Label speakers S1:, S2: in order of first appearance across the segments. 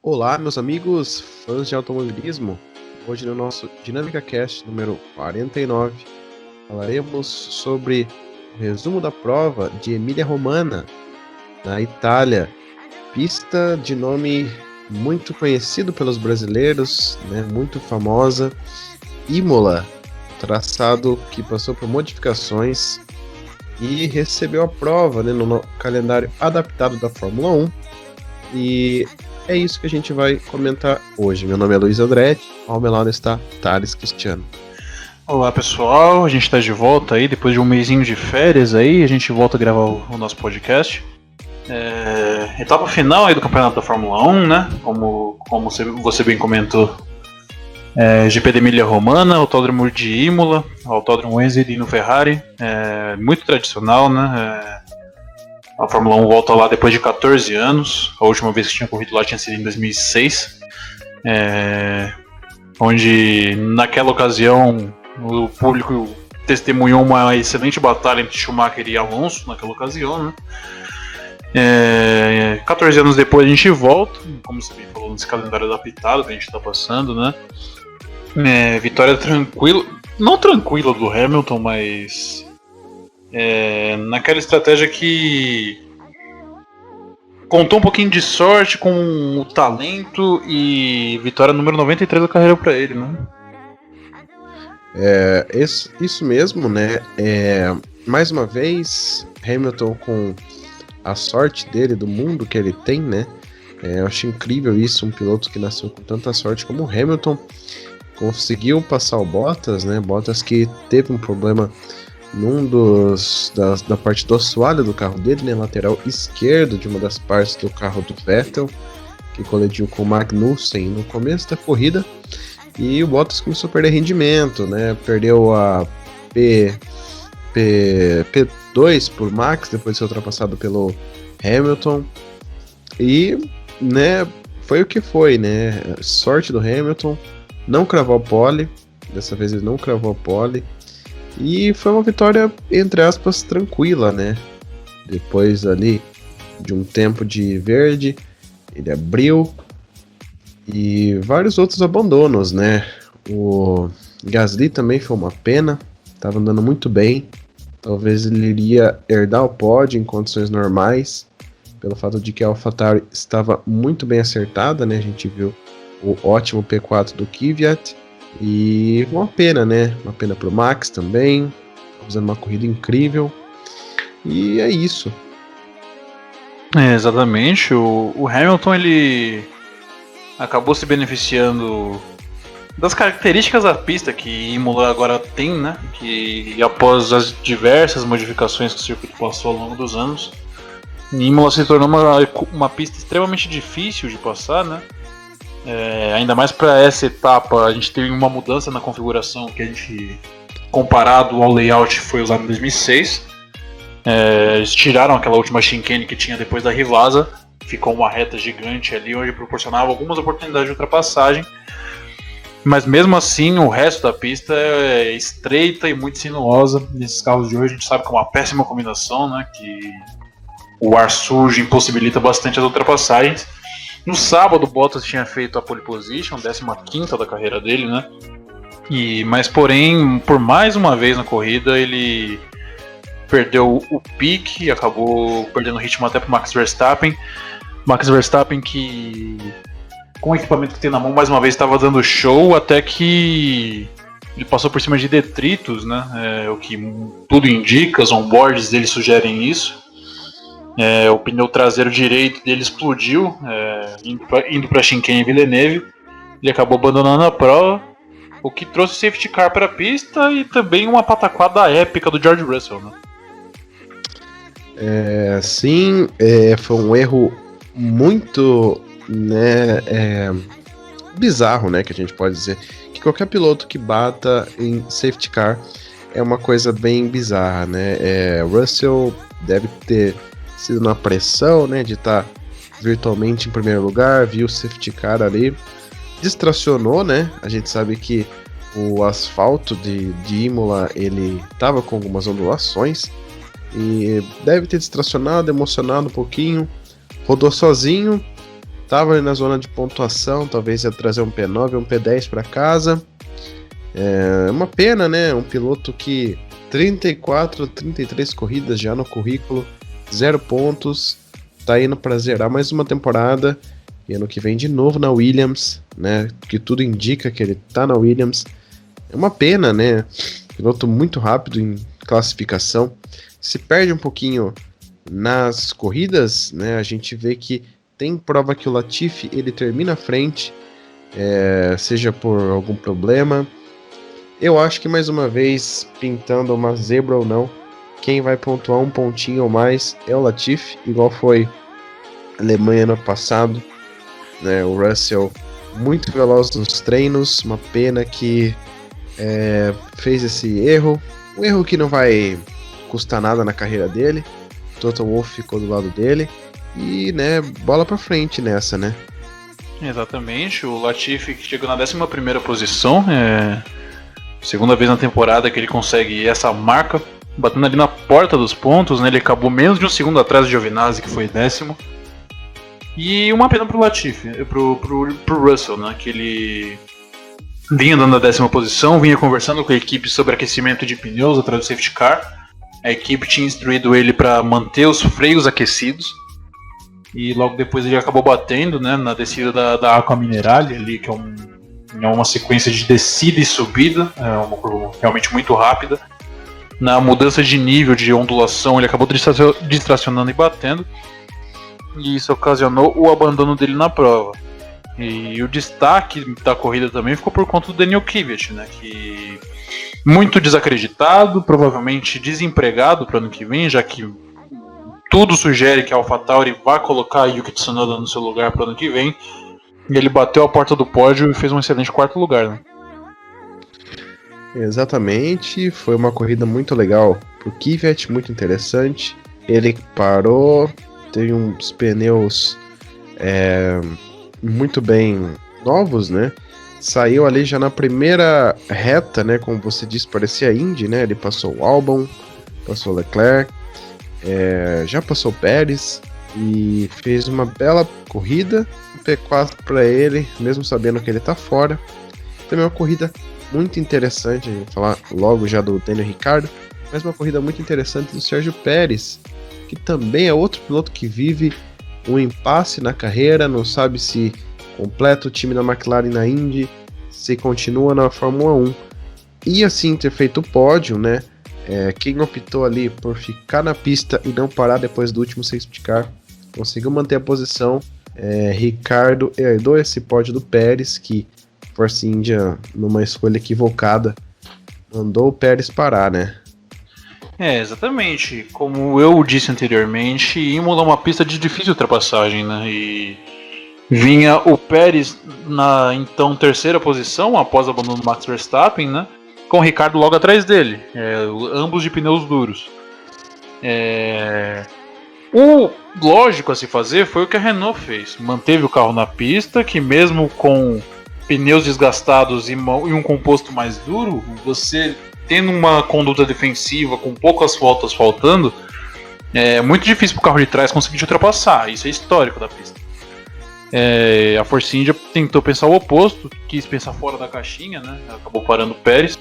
S1: Olá, meus amigos, fãs de automobilismo. Hoje no nosso Dinâmica Cast número 49, falaremos sobre o resumo da prova de Emília-Romagna, na Itália. Pista de nome muito conhecido pelos brasileiros, né, muito famosa, Imola, traçado que passou por modificações e recebeu a prova, né, no calendário adaptado da Fórmula 1. E é isso que a gente vai comentar hoje. Meu nome é Luiz Andretti, ao meu lado está Thales Cristiano.
S2: Olá pessoal, a gente está de volta aí, depois de um mêsinho de férias aí, a gente volta a gravar o nosso podcast. Etapa final aí do campeonato da Fórmula 1, né? Como você bem comentou, GP de Emília-Romagna, Autódromo de Imola, Autódromo Enzo Dino Ferrari, muito tradicional, né? A Fórmula 1 volta lá depois de 14 anos, a última vez que tinha corrido lá tinha sido em 2006, onde naquela ocasião o público testemunhou uma excelente batalha entre Schumacher e Alonso naquela ocasião, né? 14 anos depois a gente volta, como você bem falou, nesse calendário adaptado que a gente está passando, né? Vitória tranquila, não tranquila do Hamilton, mas naquela estratégia que contou um pouquinho de sorte com o talento, e vitória número 93 da carreira para ele, né?
S1: Isso mesmo, né? Mais uma vez, Hamilton com a sorte dele, do mundo que ele tem, né? Eu acho incrível isso, um piloto que nasceu com tanta sorte como o Hamilton conseguiu passar o Bottas, né? Bottas que teve um problema da parte do assoalho do carro dele, né? Lateral esquerdo de uma das partes do carro do Vettel, que colidiu com o Magnussen no começo da corrida, e o Bottas começou a perder rendimento, né? Perdeu a P2 por Max, depois de ser ultrapassado pelo Hamilton, e, né, foi o que foi, né? Sorte do Hamilton, não cravou a pole, dessa vez ele não cravou a pole, e foi uma vitória, entre aspas, tranquila, né? Depois ali de um tempo de verde, ele abriu, e vários outros abandonos, né? O Gasly também foi uma pena, estava andando muito bem. Talvez ele iria herdar o pódio em condições normais, pelo fato de que a AlphaTauri estava muito bem acertada, né? A gente viu o ótimo P4 do Kvyat, e uma pena, né? Uma pena para o Max também, fazendo uma corrida incrível, e é isso.
S2: Exatamente, o Hamilton ele acabou se beneficiando das características da pista que Imola agora tem, né? Que após as diversas modificações que o circuito passou ao longo dos anos, Imola se tornou uma pista extremamente difícil de passar, né? Ainda mais para essa etapa, a gente teve uma mudança na configuração que a gente, comparado ao layout, foi usado em 2006. Eles tiraram aquela última chicane que tinha depois da Rivasa, ficou uma reta gigante ali, onde proporcionava algumas oportunidades de ultrapassagem. Mas mesmo assim, o resto da pista é estreita e muito sinuosa. Nesses carros de hoje, a gente sabe que é uma péssima combinação, né? Que o ar sujo impossibilita bastante as ultrapassagens. No sábado, o Bottas tinha feito a pole position, 15ª da carreira dele, né? Mas porém, por mais uma vez na corrida, ele perdeu o pique e acabou perdendo o ritmo até para Max Verstappen. Max Verstappen que, com o equipamento que tem na mão, mais uma vez estava dando show, até que ele passou por cima de detritos, né? O que tudo indica, os onboards dele sugerem isso. O pneu traseiro direito dele explodiu, indo para Chicane Villeneuve. Ele acabou abandonando a prova, o que trouxe o safety car para a pista e também uma pataquada épica do George Russell, né?
S1: Sim, foi um erro muito, né, bizarro, né, que a gente pode dizer, que qualquer piloto que bata em safety car é uma coisa bem bizarra, né? Russell deve ter sido na pressão, né, de estar virtualmente em primeiro lugar, viu o safety car ali, distracionou, né? A gente sabe que o asfalto de Imola, ele estava com algumas ondulações, e deve ter distracionado, emocionado um pouquinho, rodou sozinho, tava ali na zona de pontuação, talvez ia trazer um P9 ou um P10 para casa. É uma pena, né? Um piloto que 34, 33 corridas já no currículo, 0 pontos, tá indo para zerar mais uma temporada, e ano que vem de novo na Williams, né? Que tudo indica que ele tá na Williams. É uma pena, né? Piloto muito rápido em classificação, se perde um pouquinho nas corridas, né? A gente vê que tem prova que o Latifi ele termina à frente, seja por algum problema. Eu acho que mais uma vez, pintando uma zebra ou não, quem vai pontuar um pontinho ou mais é o Latifi, igual foi a Alemanha ano passado, né? O Russell muito veloz nos treinos, uma pena que fez esse erro, um erro que não vai custar nada na carreira dele. Toto Wolff ficou do lado dele e, né, bola pra frente nessa, né?
S2: Exatamente, o Latifi que chegou na 11ª posição, segunda vez na temporada que ele consegue essa marca, batendo ali na porta dos pontos, né? Ele acabou menos de um segundo atrás do Giovinazzi, que foi 10º. E uma pena pro Latifi, pro Russell, né? Que ele vinha andando na 10ª posição, vinha conversando com a equipe sobre aquecimento de pneus atrás do safety car. A equipe tinha instruído ele para manter os freios aquecidos. E logo depois ele acabou batendo, né, na descida da Aqua Minerale, ali, que é uma sequência de descida e subida, uma curva realmente muito rápida. Na mudança de nível de ondulação, ele acabou distracionando e batendo. E isso ocasionou o abandono dele na prova. E o destaque da corrida também ficou por conta do Daniel Kvyat, né, que muito desacreditado, provavelmente desempregado para o ano que vem, já que tudo sugere que a AlphaTauri vai colocar a Yuki Tsunoda no seu lugar para o ano que vem. E ele bateu a porta do pódio e fez um excelente 4º lugar, né?
S1: Exatamente, foi uma corrida muito legal pro Kvyat, muito interessante. Ele parou, teve uns pneus muito bem novos, né? Saiu ali já na primeira reta, né? Como você disse, parecia Indy, né? Ele passou o Albon, passou o Leclerc, já passou o Pérez e fez uma bela corrida. Um P4 para ele, mesmo sabendo que ele tá fora. Também uma corrida muito interessante, a gente vai falar logo já do Daniel Ricciardo, mas uma corrida muito interessante do Sérgio Pérez, que também é outro piloto que vive um impasse na carreira, não sabe se completa o time da McLaren na Indy, se continua na Fórmula 1. E assim ter feito o pódio, né? Quem optou ali por ficar na pista e não parar depois do último safety car, conseguiu manter a posição. Ricciardo herdou esse pódio do Pérez, que Force India, numa escolha equivocada, mandou o Pérez parar, né?
S2: Exatamente. Como eu disse anteriormente, Imola é uma pista de difícil ultrapassagem, né? E vinha o Pérez na então 3ª posição, após o abandono do Max Verstappen, né? Com o Ricciardo logo atrás dele, ambos de pneus duros. O lógico a se fazer foi o que a Renault fez. Manteve o carro na pista, que mesmo com pneus desgastados e um composto mais duro, você tendo uma conduta defensiva com poucas voltas faltando, é muito difícil para o carro de trás conseguir te ultrapassar. Isso é histórico da pista. A Force India tentou pensar o oposto, quis pensar fora da caixinha, né? Acabou parando o Pérez.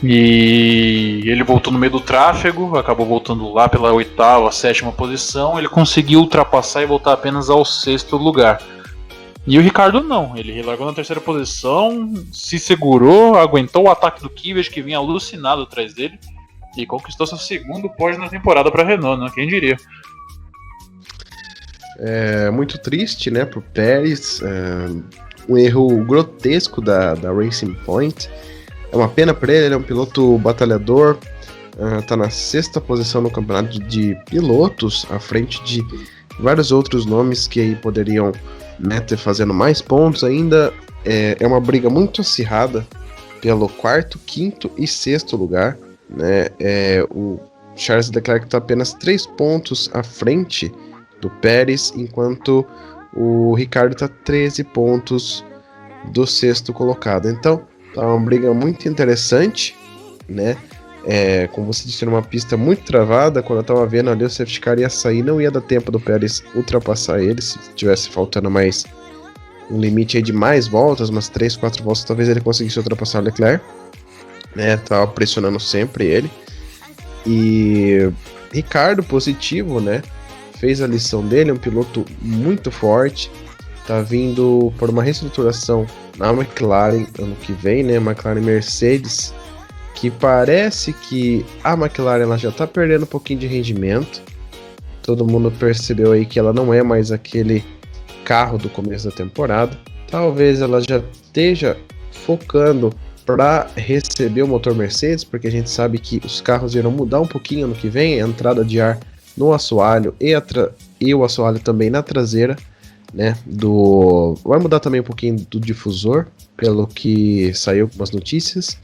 S2: E ele voltou no meio do tráfego, acabou voltando lá pela 8ª, 7ª posição. Ele conseguiu ultrapassar e voltar apenas ao 6º lugar. E o Ricciardo não, ele largou na 3ª posição, se segurou, aguentou o ataque do Kvyat, que vinha alucinado atrás dele, e conquistou seu 2º pódio na temporada para a Renault, né? Quem diria?
S1: Muito triste, né, pro Pérez, um erro grotesco da Racing Point. É uma pena para ele é um piloto batalhador, tá na 6ª posição no campeonato de pilotos, à frente de vários outros nomes que aí poderiam, né, ter fazendo mais pontos ainda. É uma briga muito acirrada pelo 4º, 5º e 6º lugar, né? O Charles Leclerc está apenas 3 pontos à frente do Pérez, enquanto o Ricciardo está 13 pontos do 6º colocado. Então tá uma briga muito interessante, né? Como você disse, numa pista muito travada, quando eu tava vendo ali, o safety car ia sair, não ia dar tempo do Pérez ultrapassar ele, se tivesse faltando mais um limite aí de mais voltas, umas 3, 4 voltas, talvez ele conseguisse ultrapassar o Leclerc, né, tava pressionando sempre ele. E Ricardo, positivo, né, fez a lição dele, é um piloto muito forte, tá vindo por uma reestruturação na McLaren ano que vem, né, McLaren Mercedes, que parece que a McLaren ela já tá perdendo um pouquinho de rendimento. Todo mundo percebeu aí que ela não é mais aquele carro do começo da temporada. Talvez ela já esteja focando para receber o motor Mercedes, porque a gente sabe que os carros irão mudar um pouquinho ano que vem, a entrada de ar no assoalho e o assoalho também na traseira, né? Vai mudar também um pouquinho do difusor, pelo que saiu algumas notícias.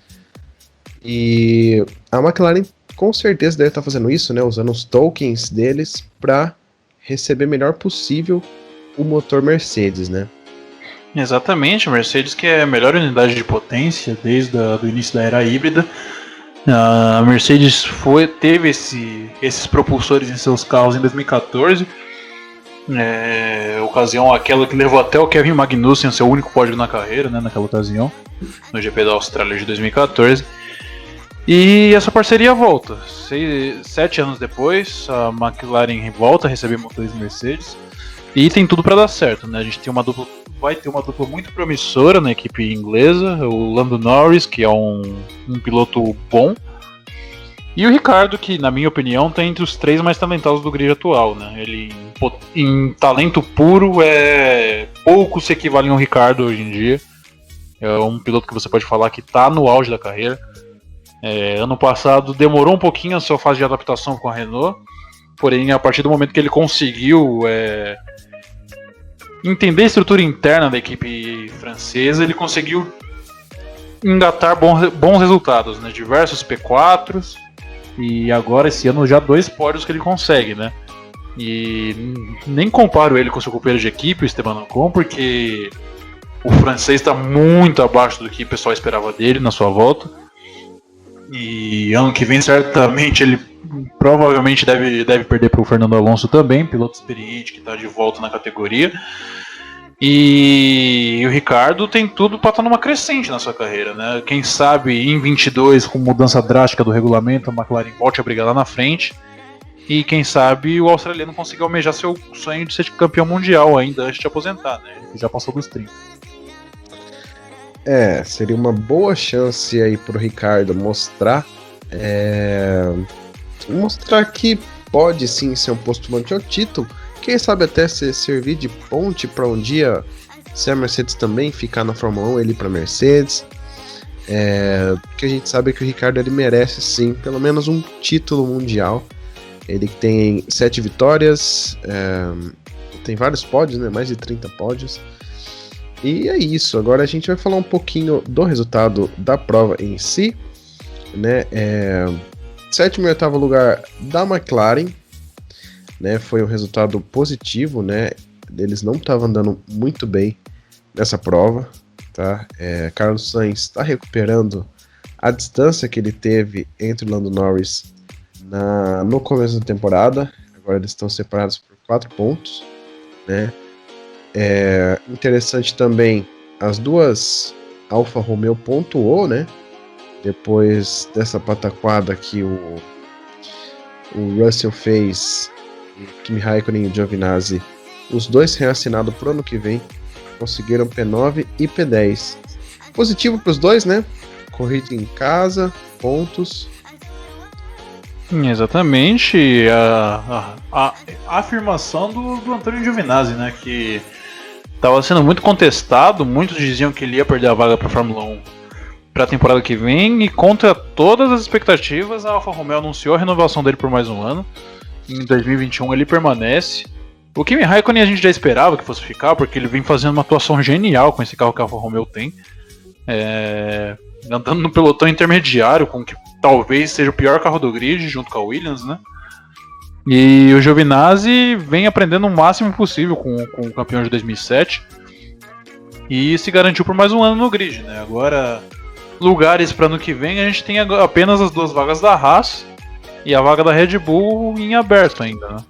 S1: E a McLaren com certeza deve estar fazendo isso, né, usando os tokens deles para receber melhor possível o motor Mercedes, né?
S2: Exatamente, a Mercedes que é a melhor unidade de potência desde o início da era híbrida. A Mercedes teve esses propulsores em seus carros em 2014, ocasião aquela que levou até o Kevin Magnussen seu único pódio na carreira, né, naquela ocasião, no GP da Austrália de 2014. E essa parceria volta. 7 anos depois, a McLaren volta a receber motores Mercedes. E tem tudo para dar certo, né? A gente vai ter uma dupla muito promissora na equipe inglesa, o Lando Norris, que é um piloto bom, e o Ricardo, que na minha opinião está entre os 3 mais talentosos do grid atual, né? Ele em talento puro poucos se equivalem ao Ricardo hoje em dia. É um piloto que você pode falar que está no auge da carreira. Ano passado demorou um pouquinho a sua fase de adaptação com a Renault, porém a partir do momento que ele conseguiu entender a estrutura interna da equipe francesa, ele conseguiu engatar bons resultados, né? Diversos P4s, e agora esse ano já 2 pódios que ele consegue, né? E nem comparo ele com seu companheiro de equipe, o Esteban Ocon, porque o francês está muito abaixo do que o pessoal esperava dele na sua volta. E ano que vem certamente ele provavelmente deve perder para o Fernando Alonso também, piloto experiente que está de volta na categoria. E o Ricardo tem tudo para estar numa crescente na sua carreira, né? Quem sabe em 22, com mudança drástica do regulamento, a McLaren volte a brigar lá na frente. E quem sabe o australiano consiga almejar seu sonho de ser campeão mundial ainda antes de aposentar, né? Ele já passou dos 30.
S1: Seria uma boa chance aí pro Ricardo mostrar que pode sim ser um postulante ao título, quem sabe até servir de ponte para um dia, se a Mercedes também ficar na Fórmula 1, ele ir para Mercedes, porque a gente sabe que o Ricardo ele merece sim, pelo menos um título mundial. Ele tem 7 vitórias, tem vários pódios, né, mais de 30 pódios. E é isso, agora a gente vai falar um pouquinho do resultado da prova em si, né? 7º e 8º lugar da McLaren, né? Foi um resultado positivo, né? Eles não estavam andando muito bem nessa prova, tá? Carlos Sainz está recuperando a distância que ele teve entre o Lando Norris no começo da temporada. Agora eles estão separados por 4 pontos, né? Interessante também, as duas Alfa Romeo pontuou, né? Depois dessa pataquada que o Russell fez, Kimi Raikkonen e o Giovinazzi, os dois reassinados pro ano que vem, conseguiram P9 e P10. Positivo para os dois, né? Corrida em casa, pontos.
S2: Exatamente, a afirmação do Antônio Giovinazzi, né? Que estava sendo muito contestado, muitos diziam que ele ia perder a vaga para a Fórmula 1 para a temporada que vem, e contra todas as expectativas, a Alfa Romeo anunciou a renovação dele por mais um ano. Em 2021 ele permanece. O Kimi Raikkonen a gente já esperava que fosse ficar, porque ele vem fazendo uma atuação genial com esse carro que a Alfa Romeo tem, andando no pelotão intermediário, com que talvez seja o pior carro do grid, junto com a Williams, né? E o Giovinazzi vem aprendendo o máximo possível com o campeão de 2007 e se garantiu por mais um ano no grid, né? Agora, lugares para ano que vem, a gente tem apenas as 2 vagas da Haas e a vaga da Red Bull em aberto ainda, né?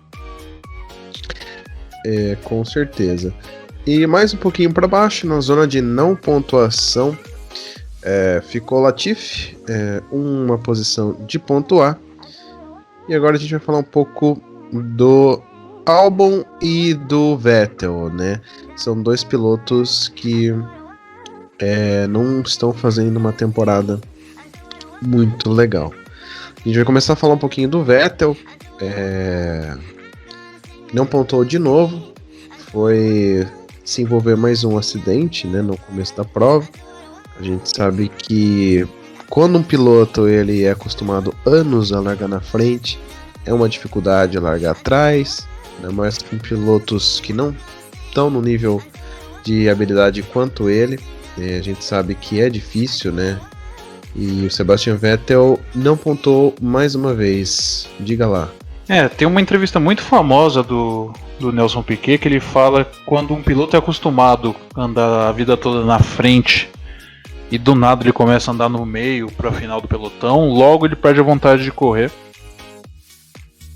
S1: Com certeza. E mais um pouquinho para baixo, na zona de não pontuação, ficou Latifi, uma posição de pontuar. E agora a gente vai falar um pouco do Albon e do Vettel, né? São 2 pilotos que não estão fazendo uma temporada muito legal. A gente vai começar a falar um pouquinho do Vettel, não pontuou de novo, foi se envolver mais um acidente, né, no começo da prova. A gente sabe que quando um piloto ele é acostumado anos a largar na frente, é uma dificuldade largar atrás, né, mas com pilotos que não estão no nível de habilidade quanto ele, a gente sabe que é difícil, né? E o Sebastian Vettel não pontuou mais uma vez. Diga lá.
S2: Tem uma entrevista muito famosa do Nelson Piquet que ele fala que quando um piloto é acostumado a andar a vida toda na frente e do nada ele começa a andar no meio para final do pelotão, logo ele perde a vontade de correr.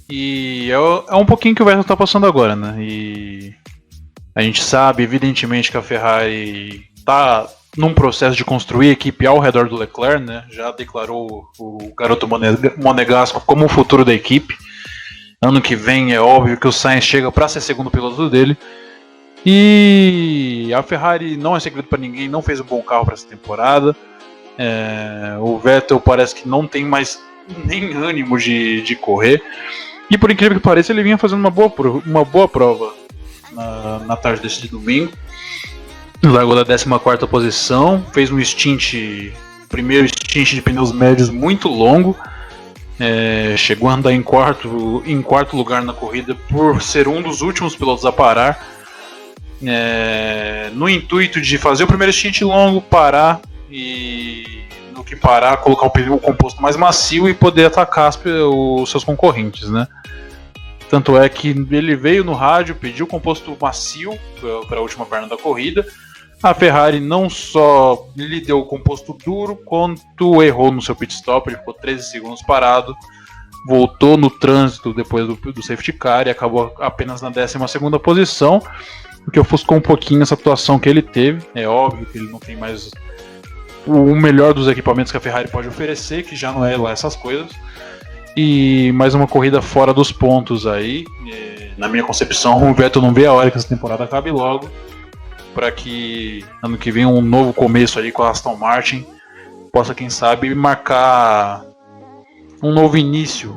S2: E é um pouquinho que o Vettel tá passando agora, né? E a gente sabe, evidentemente, que a Ferrari tá num processo de construir a equipe ao redor do Leclerc, né? Já declarou o garoto monegasco como o futuro da equipe. Ano que vem é óbvio que o Sainz chega para ser segundo piloto dele. E a Ferrari, não é segredo para ninguém, não fez um bom carro para essa temporada. O Vettel parece que não tem mais nem ânimo de correr. E por incrível que pareça, ele vinha fazendo uma boa prova na tarde desse domingo. Largou da 14ª posição, fez um primeiro stint de pneus médios muito longo. Chegou a andar em quarto lugar na corrida por ser um dos últimos pilotos a parar. No intuito de fazer o primeiro stint longo, parar e no que parar, colocar o composto mais macio e poder atacar os seus concorrentes, né? Tanto é que ele veio no rádio, pediu composto macio para a última perna da corrida. A Ferrari não só lhe deu o composto duro, quanto errou no seu pit stop. Ele ficou 13 segundos parado, voltou no trânsito depois do safety car e acabou apenas na 12ª posição, o que ofuscou um pouquinho essa atuação que ele teve. É óbvio que ele não tem mais o melhor dos equipamentos que a Ferrari pode oferecer, que já não é lá essas coisas. E mais uma corrida fora dos pontos aí. Na minha concepção, o Vettel não vê a hora que essa temporada acabe logo, para que ano que vem um novo começo ali com a Aston Martin possa, quem sabe, marcar um novo início,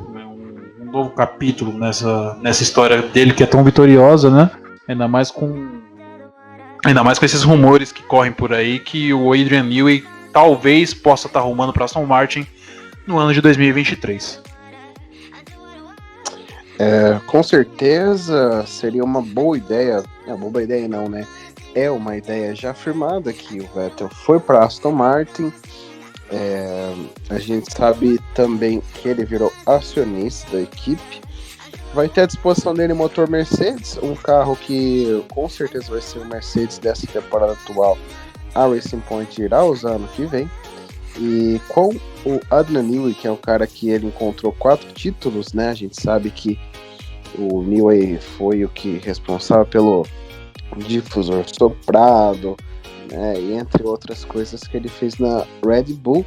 S2: um novo capítulo nessa história dele que é tão vitoriosa, né? Ainda mais com esses rumores que correm por aí que o Adrian Newey talvez possa estar arrumando para Aston Martin no ano de 2023.
S3: Com certeza seria uma boa ideia. Boa ideia não, né? É uma ideia já afirmada que o Vettel foi para Aston Martin. A gente sabe também que ele virou acionista da equipe. Vai ter à disposição dele motor Mercedes, um carro que com certeza vai ser o Mercedes dessa temporada atual. A Racing Point irá usar ano que vem. E com o Adrian Newey, que é o cara que ele encontrou 4 títulos, né? A gente sabe que o Newey foi o que responsável pelo difusor soprado, né? E entre outras coisas que ele fez na Red Bull.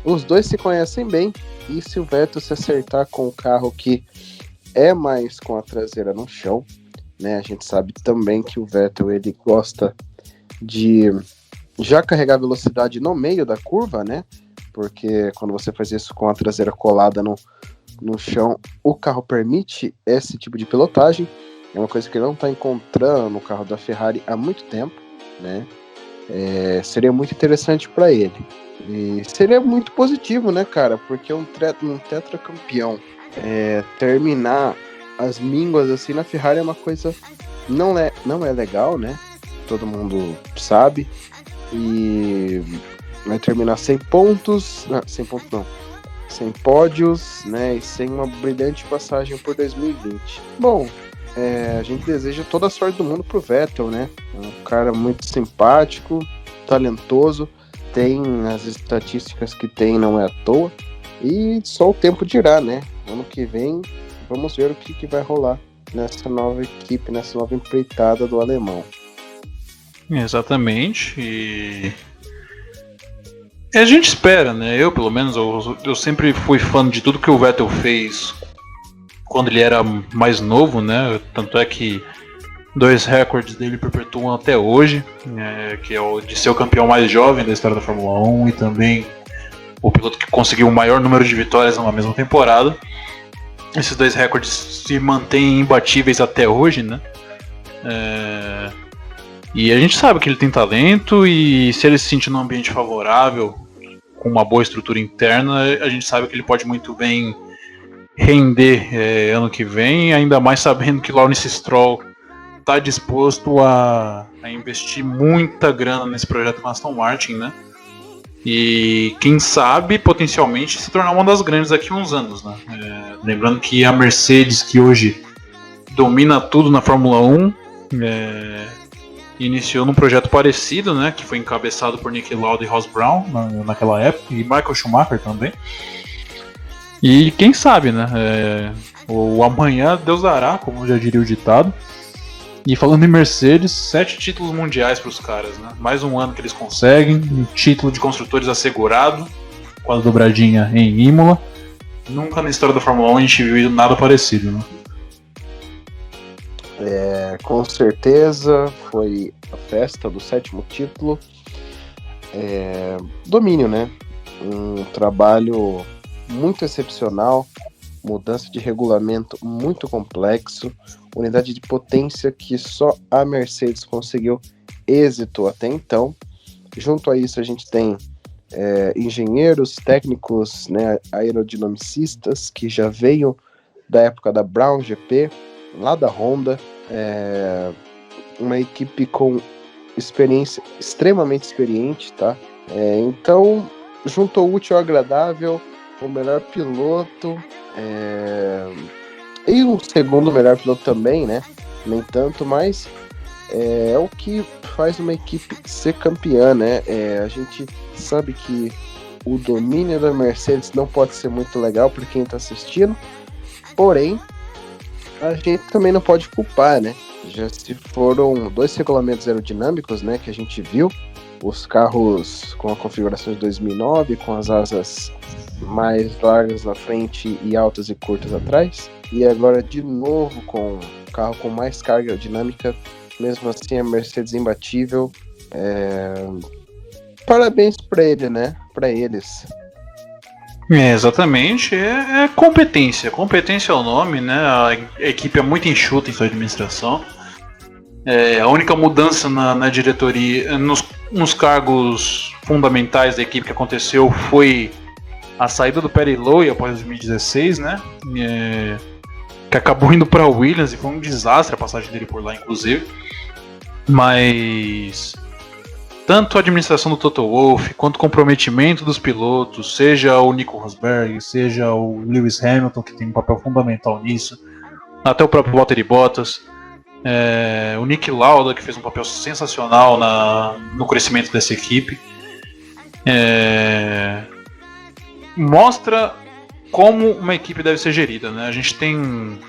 S3: Os dois se conhecem bem, e se o Vettel se acertar com o carro que é mais com a traseira no chão, né? A gente sabe também que o Vettel ele gosta de já carregar velocidade no meio da curva, né? Porque quando você faz isso com a traseira colada no chão, o carro permite esse tipo de pilotagem. É uma coisa que ele não está encontrando no carro da Ferrari há muito tempo, né? Seria muito interessante para ele. E seria muito positivo, né, cara? Porque um tetracampeão terminar as mínguas assim na Ferrari é uma coisa não é legal, né? Todo mundo sabe. E vai terminar sem pódios, né? E sem uma brilhante passagem por 2020. Bom, a gente deseja toda a sorte do mundo pro Vettel, né? É um cara muito simpático, talentoso. tem as estatísticas que tem, não é à toa. E só o tempo dirá, né? Ano que vem, vamos ver o que vai rolar nessa nova equipe, nessa nova empreitada do alemão.
S2: Exatamente. E a gente espera, né? Eu, pelo menos, eu sempre fui fã de tudo que o Vettel fez quando ele era mais novo, né? Tanto é que 2 recordes dele perpetuam até hoje, que é o de ser o campeão mais jovem da história da Fórmula 1 e também o piloto que conseguiu o maior número de vitórias numa mesma temporada. Esses 2 recordes se mantêm imbatíveis até hoje, né? E a gente sabe que ele tem talento e se ele se sentir num ambiente favorável, com uma boa estrutura interna, a gente sabe que ele pode muito bem render ano que vem, ainda mais sabendo que Lawrence Stroll está disposto a investir muita grana nesse projeto com Aston Martin, né? E quem sabe potencialmente se tornar uma das grandes daqui a uns anos, né? Lembrando que a Mercedes, que hoje domina tudo na Fórmula 1, iniciou num projeto parecido, né? Que foi encabeçado por Niki Lauda e Ross Brown naquela época, e Michael Schumacher também. E quem sabe, né? O amanhã Deus dará, como já diria o ditado. E falando em Mercedes, 7 títulos mundiais para os caras, né? Mais um ano que eles conseguem, um título de construtores assegurado, com a dobradinha em Imola. Nunca na história da Fórmula 1 a gente viu nada parecido, né?
S3: Com certeza foi a festa do 7º título. Domínio, né? Um trabalho muito excepcional, mudança de regulamento muito complexo, unidade de potência que só a Mercedes conseguiu êxito até então. Junto a isso a gente tem engenheiros, técnicos, né, aerodinamicistas, que já veio da época da Brown GP, lá da Honda, uma equipe com experiência, extremamente experiente, tá? Então, juntou o útil ao agradável, o melhor piloto, e um segundo melhor piloto também, né? Nem tanto, mas é o que faz uma equipe ser campeã, né? A gente sabe que o domínio da Mercedes não pode ser muito legal para quem está assistindo, porém, a gente também não pode culpar, né? Já se foram 2 regulamentos aerodinâmicos, né? Que a gente viu, os carros com a configuração de 2009, com as asas mais largas na frente e altas e curtas atrás, e agora de novo com o carro com mais carga aerodinâmica. Mesmo assim a Mercedes imbatível. Parabéns para ele, né? Para eles.
S2: Exatamente, é competência. Competência é o nome, né? A equipe é muito enxuta em sua administração. A única mudança na diretoria, nos cargos fundamentais da equipe que aconteceu foi a saída do Perry Lowe após 2016, né? Que acabou indo para Williams e foi um desastre a passagem dele por lá, inclusive. Mas tanto a administração do Toto Wolff quanto o comprometimento dos pilotos, seja o Nico Rosberg, seja o Lewis Hamilton, que tem um papel fundamental nisso, até o próprio Valtteri Bottas, o Niki Lauda, que fez um papel sensacional no crescimento dessa equipe, mostra como uma equipe deve ser gerida, né? A gente tem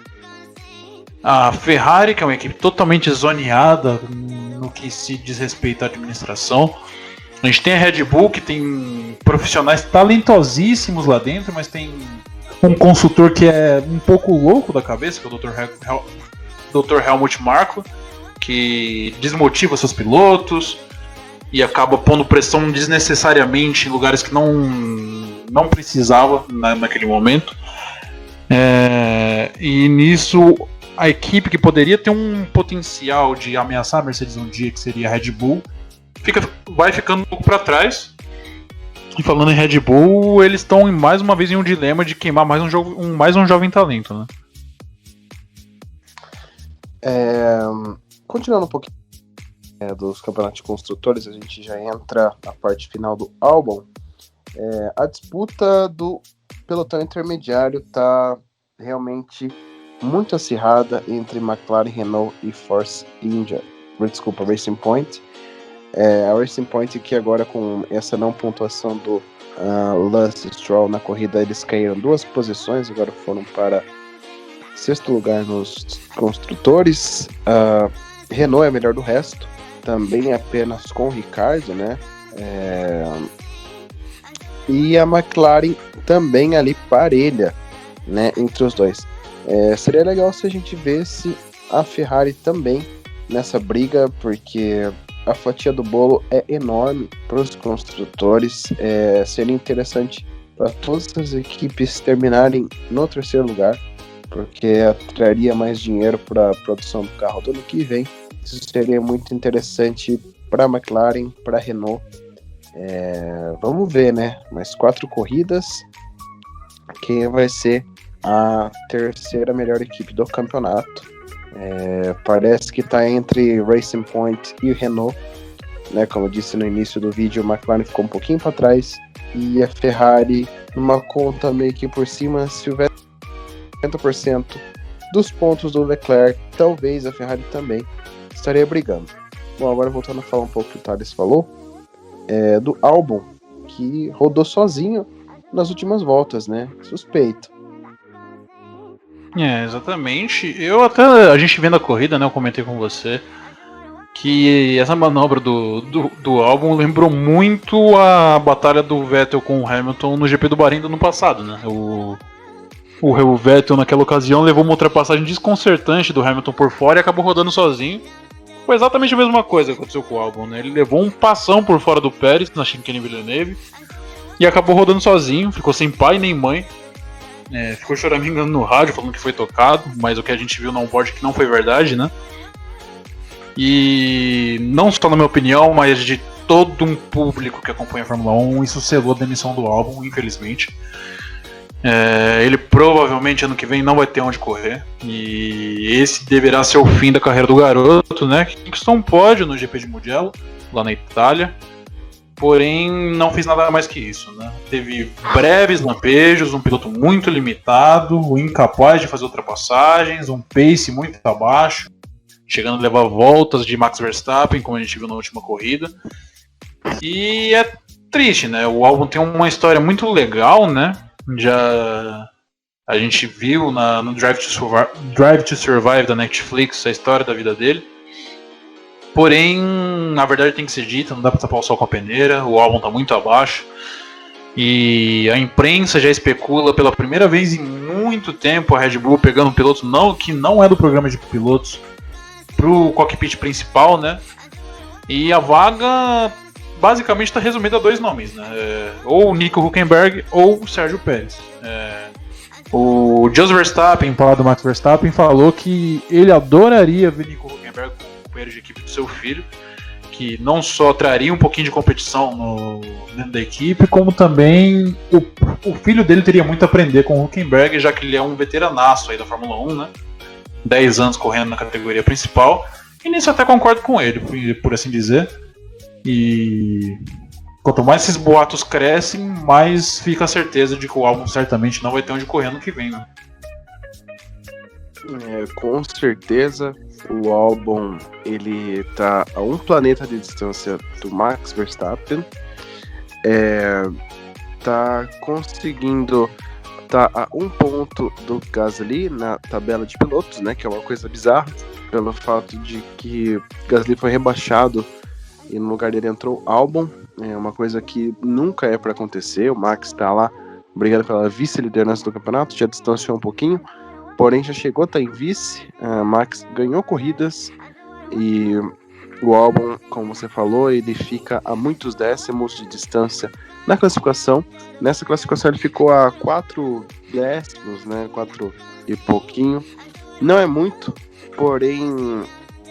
S2: a Ferrari, que é uma equipe totalmente zoneada no que se diz respeito à administração. A gente tem a Red Bull, que tem profissionais talentosíssimos lá dentro, mas tem um consultor que é um pouco louco da cabeça, que é o Dr. Helmut Marko, que desmotiva seus pilotos e acaba pondo pressão desnecessariamente em lugares que não precisava naquele momento. E nisso a equipe que poderia ter um potencial de ameaçar a Mercedes um dia, que seria a Red Bull, vai ficando um pouco para trás. E falando em Red Bull, eles estão mais uma vez em um dilema de queimar mais um jovem talento, né?
S3: Continuando um pouquinho dos campeonatos de construtores, a gente já entra na parte final do álbum. A disputa do pelotão intermediário está realmente muito acirrada entre McLaren, Renault e Racing Point. A Racing Point, que agora com essa não pontuação do Lance Stroll na corrida, eles caíram 2 posições, agora foram para 6º lugar nos construtores. A Renault é a melhor do resto, também apenas com o Ricciardo, né? E a McLaren também ali parelha, né, entre os dois. Seria legal se a gente visse a Ferrari também nessa briga, porque a fatia do bolo é enorme para os construtores. Seria interessante para todas as equipes terminarem no 3º lugar, porque traria mais dinheiro para a produção do carro do ano que vem. Isso seria muito interessante para a McLaren, para a Renault. Vamos ver, né? Mais 4 corridas. Quem vai ser a 3ª melhor equipe do campeonato? Parece que está entre Racing Point e Renault, né? Como eu disse no início do vídeo, a McLaren ficou um pouquinho para trás e a Ferrari numa conta meio que por cima. Se houver 50% dos pontos do Leclerc, talvez a Ferrari também estaria brigando. Bom, agora voltando a falar um pouco que o Thales falou, do Albon, que rodou sozinho nas últimas voltas, né? Suspeito.
S2: Exatamente. A gente vendo a corrida, né, eu comentei com você que essa manobra do Albon lembrou muito a batalha do Vettel com o Hamilton no GP do Bahrein do ano passado, né? O Vettel naquela ocasião levou uma ultrapassagem desconcertante do Hamilton por fora e acabou rodando sozinho. Foi exatamente a mesma coisa que aconteceu com o Albon, né? Ele levou um passão por fora do Pérez na Chicane Villeneuve e acabou rodando sozinho, ficou sem pai nem mãe. Ficou choramingando no rádio, falando que foi tocado, mas o que a gente viu no onboard que não foi verdade, né? E não só na minha opinião, mas de todo um público que acompanha a Fórmula 1, isso selou a demissão do Albon, infelizmente. Ele provavelmente ano que vem não vai ter onde correr, e esse deverá ser o fim da carreira do garoto, né? Que conquistou um pódio no GP de Mugello, lá na Itália. Porém, não fez nada mais que isso, né? Teve breves lampejos, um piloto muito limitado, incapaz de fazer ultrapassagens, um pace muito abaixo, chegando a levar voltas de Max Verstappen, como a gente viu na última corrida. E é triste, né? O Albon tem uma história muito legal, né? A gente viu no Drive to Survive da Netflix a história da vida dele. Porém, na verdade tem que ser dita, não dá pra tapar o sol com a peneira, o Albon tá muito abaixo. E a imprensa já especula pela primeira vez em muito tempo a Red Bull pegando um piloto que não é do programa de pilotos pro cockpit principal, né? E a vaga basicamente está resumida a 2 nomes, né? Ou o Nico Hülkenberg ou o Sérgio Pérez. O Jos Verstappen, o do Max Verstappen, falou que ele adoraria ver Nico Hülkenberg como companheiro de equipe do seu filho, que não só traria um pouquinho de competição dentro da equipe, como também o filho dele teria muito a aprender com o Hülkenberg, já que ele é um veteranaço aí da Fórmula 1, né? 10 anos correndo na categoria principal, e nisso eu até concordo com ele, por assim dizer. E quanto mais esses boatos crescem, mais fica a certeza de que o Albon certamente não vai ter onde correr ano que vem, né?
S3: Com certeza o Albon ele tá a um planeta de distância do Max Verstappen, tá conseguindo a 1 ponto do Gasly na tabela de pilotos, né, que é uma coisa bizarra, pelo fato de que Gasly foi rebaixado e no lugar dele entrou Albon. É uma coisa que nunca é para acontecer. O Max tá lá brigando pela vice-liderança do campeonato, já distanciou um pouquinho, porém já chegou a estar em vice. Max ganhou corridas e o Albon, como você falou, ele fica a muitos décimos de distância na classificação. Nessa classificação ele ficou a 4 décimos, né, 4 e pouquinho. Não é muito, porém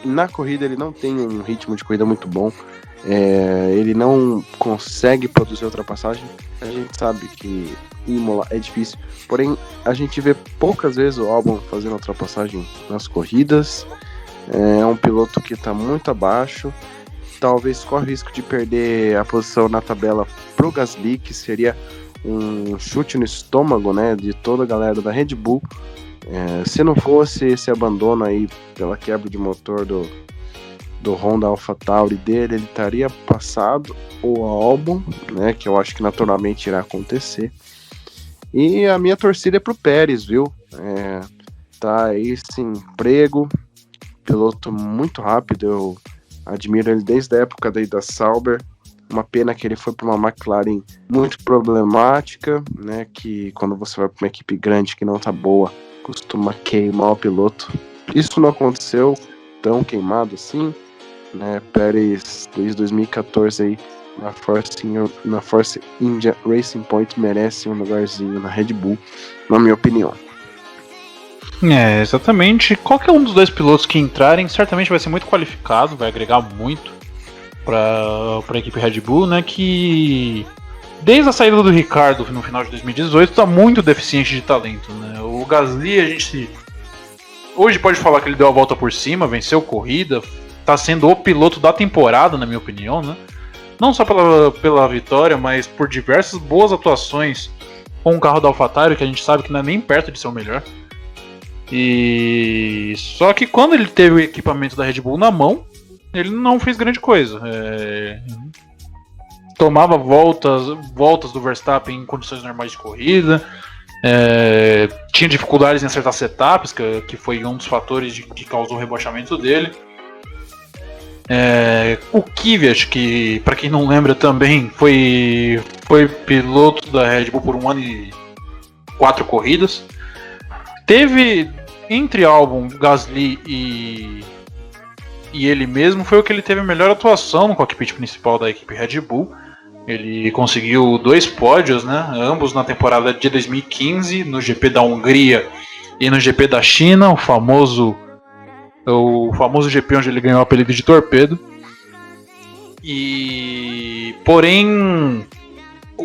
S3: na corrida ele não tem um ritmo de corrida muito bom. Ele não consegue produzir ultrapassagem. A gente sabe que Imola é difícil, porém a gente vê poucas vezes o Albon fazendo ultrapassagem nas corridas. É um piloto que está muito abaixo, talvez corre o risco de perder a posição na tabela pro Gasly, que seria um chute no estômago, né, de toda a galera da Red Bull. Se não fosse esse abandono aí pela quebra de motor do Honda AlphaTauri dele, ele estaria passado o Albon, né, que eu acho que naturalmente irá acontecer. E a minha torcida é pro Pérez, viu? Tá aí sem emprego, piloto muito rápido, eu admiro ele desde a época da Sauber. Uma pena que ele foi para uma McLaren muito problemática, né? Que quando você vai para uma equipe grande que não tá boa, costuma queimar o piloto. Isso não aconteceu tão queimado assim, né? Pérez, desde 2014 aí, na Force India Racing Point, merece um lugarzinho na Red Bull, na minha opinião.
S2: Exatamente. Qualquer um dos dois pilotos que entrarem certamente vai ser muito qualificado, vai agregar muito para a equipe Red Bull, né, que desde a saída do Ricciardo no final de 2018 está muito deficiente de talento, né? O Gasly, a gente hoje pode falar que ele deu a volta por cima, venceu corrida, está sendo o piloto da temporada, na minha opinião, né? Não só pela vitória, mas por diversas boas atuações com o carro da AlphaTauri, que a gente sabe que não é nem perto de ser o melhor. E só que quando ele teve o equipamento da Red Bull na mão, ele não fez grande coisa. Tomava voltas do Verstappen em condições normais de corrida. Tinha dificuldades em acertar setups, que foi um dos fatores que causou o rebaixamento dele. O Kvyat, que para quem não lembra também foi piloto da Red Bull por 1 ano e 4 corridas. Teve entre Albon, Gasly e ele mesmo, foi o que ele teve a melhor atuação no cockpit principal da equipe Red Bull. Ele conseguiu 2 pódios, né? Ambos na temporada de 2015, no GP da Hungria e no GP da China, o famoso GP onde ele ganhou o apelido de Torpedo. Porém,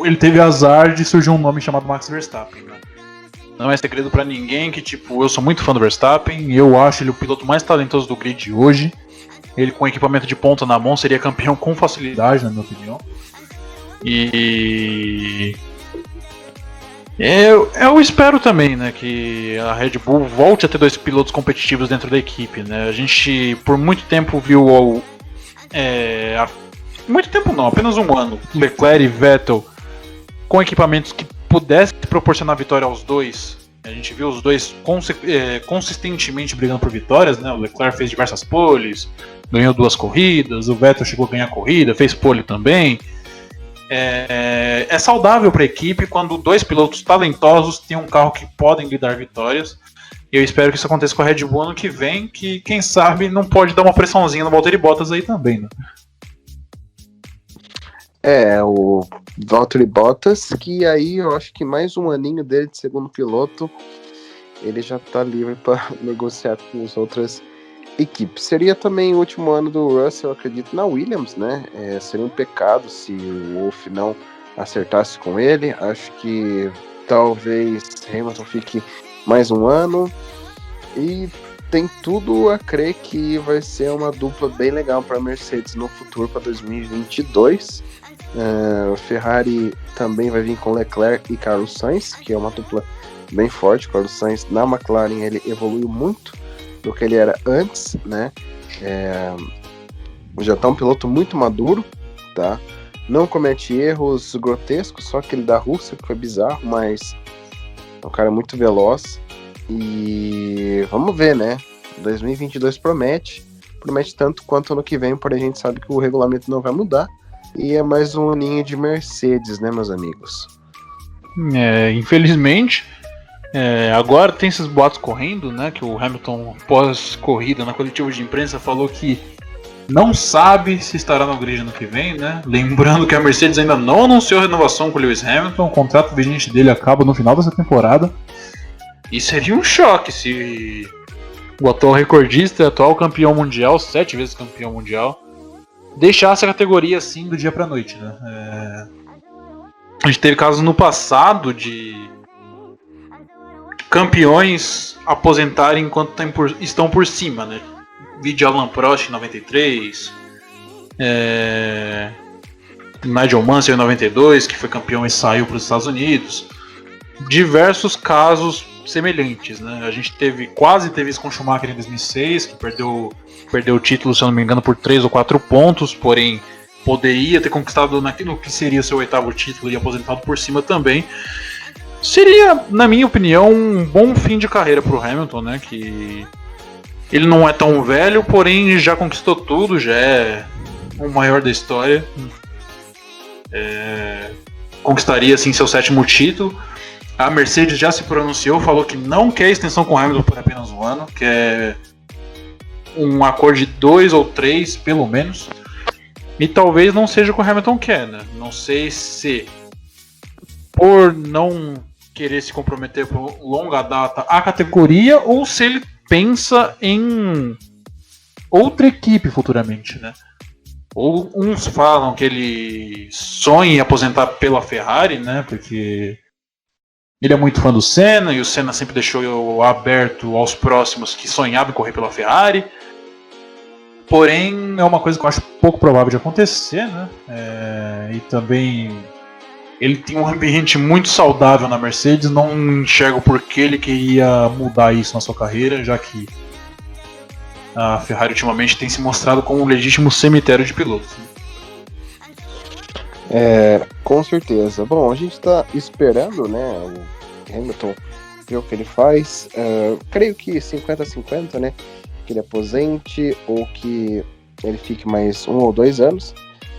S2: ele teve azar de surgir um nome chamado Max Verstappen, né? Não é segredo pra ninguém que, eu sou muito fã do Verstappen e eu acho ele o piloto mais talentoso do grid hoje. Ele com equipamento de ponta na mão seria campeão com facilidade, na minha opinião. E eu espero também, né, que a Red Bull volte a ter 2 pilotos competitivos dentro da equipe, né? A gente por muito tempo viu muito tempo não, apenas 1 ano, Leclerc e Vettel com equipamentos que pudessem proporcionar vitória aos dois. A gente viu os dois consistentemente brigando por vitórias, né? O Leclerc fez diversas poles, ganhou 2 corridas, o Vettel chegou a ganhar corrida, fez pole também. É saudável para a equipe quando 2 pilotos talentosos têm um carro que podem lhe dar vitórias. E eu espero que isso aconteça com a Red Bull ano que vem, que quem sabe não pode dar uma pressãozinha no Valtteri Bottas aí também, né?
S3: O Valtteri Bottas, que aí eu acho que mais um aninho dele de segundo piloto, ele já tá livre para negociar com as outras equipes. Seria também o último ano do Russell, eu acredito, na Williams, né? Seria um pecado se o Wolff não acertasse com ele. Acho que talvez Hamilton fique mais um ano e tem tudo a crer que vai ser uma dupla bem legal para a Mercedes no futuro, para 2022. O Ferrari também vai vir com Leclerc e Carlos Sainz, que é uma dupla bem forte. Carlos Sainz na McLaren ele evoluiu muito do que ele era antes, né? Já tá um piloto muito maduro, tá? Não comete erros grotescos, só aquele da Rússia que foi bizarro, mas é um cara muito veloz. E vamos ver, né? 2022 promete tanto quanto ano que vem, porém a gente sabe que o regulamento não vai mudar. E é mais um aninho de Mercedes, né, meus amigos?
S2: Infelizmente, agora tem esses boatos correndo, né? Que o Hamilton, pós-corrida, na coletiva de imprensa, falou que não sabe se estará no grid ano que vem, né? Lembrando que a Mercedes ainda não anunciou renovação com o Lewis Hamilton, o contrato vigente dele acaba no final dessa temporada. E seria um choque se o atual recordista, atual campeão mundial, 7 vezes campeão mundial, deixasse a categoria assim do dia pra noite, né? A gente teve casos no passado de campeões aposentarem enquanto estão por cima, né? Vídeo Alan Prost em 93, Nigel Mansell em 92, que foi campeão e saiu para os Estados Unidos. Diversos casos semelhantes, né? A gente quase teve isso com o Schumacher em 2006, que perdeu o título, se eu não me engano, por 3 ou 4 pontos, porém poderia ter conquistado naquilo que seria seu 8º título e aposentado por cima também. Seria, na minha opinião, um bom fim de carreira pro Hamilton, né? Que ele não é tão velho, porém já conquistou tudo, já é o maior da história. Conquistaria assim seu 7º título. A Mercedes já se pronunciou, falou que não quer extensão com o Hamilton por apenas um ano, quer um acordo de 2 ou 3, pelo menos. E talvez não seja o que o Hamilton quer, né? Não sei se por não querer se comprometer por longa data à categoria ou se ele pensa em outra equipe futuramente, né? Ou uns falam que ele sonha em aposentar pela Ferrari, né? Porque ele é muito fã do Senna e o Senna sempre deixou aberto aos próximos que sonhavam em correr pela Ferrari. Porém, é uma coisa que eu acho pouco provável de acontecer, né? E também ele tem um ambiente muito saudável na Mercedes, não enxergo por que ele queria mudar isso na sua carreira, já que a Ferrari ultimamente tem se mostrado como um legítimo cemitério de pilotos.
S3: Com certeza. Bom, a gente está esperando, né, o Hamilton ver o que ele faz. Creio que 50-50, né? Que ele aposente ou que ele fique mais 1 ou 2 anos.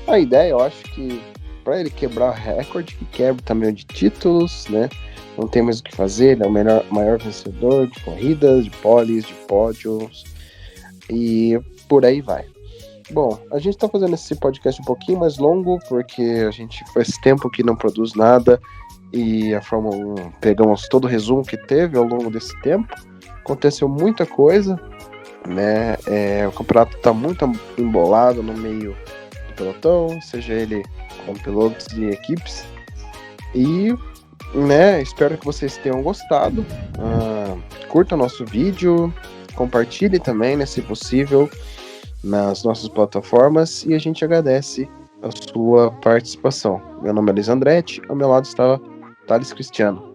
S3: A ideia, eu acho que para ele quebrar recorde, que quebre também de títulos, né? Não tem mais o que fazer, ele é o maior vencedor de corridas, de poles, de pódios e por aí vai. Bom, a gente tá fazendo esse podcast um pouquinho mais longo porque a gente faz tempo que não produz nada e a Fórmula 1 pegamos todo o resumo que teve ao longo desse tempo. Aconteceu muita coisa, né? O campeonato tá muito embolado no meio do pelotão, seja ele com pilotos e equipes. E, né, espero que vocês tenham gostado. Curta nosso vídeo, compartilhe também, né, se possível, nas nossas plataformas e a gente agradece a sua participação. Meu nome é Luiz Andretti, ao meu lado estava Thales Cristiano.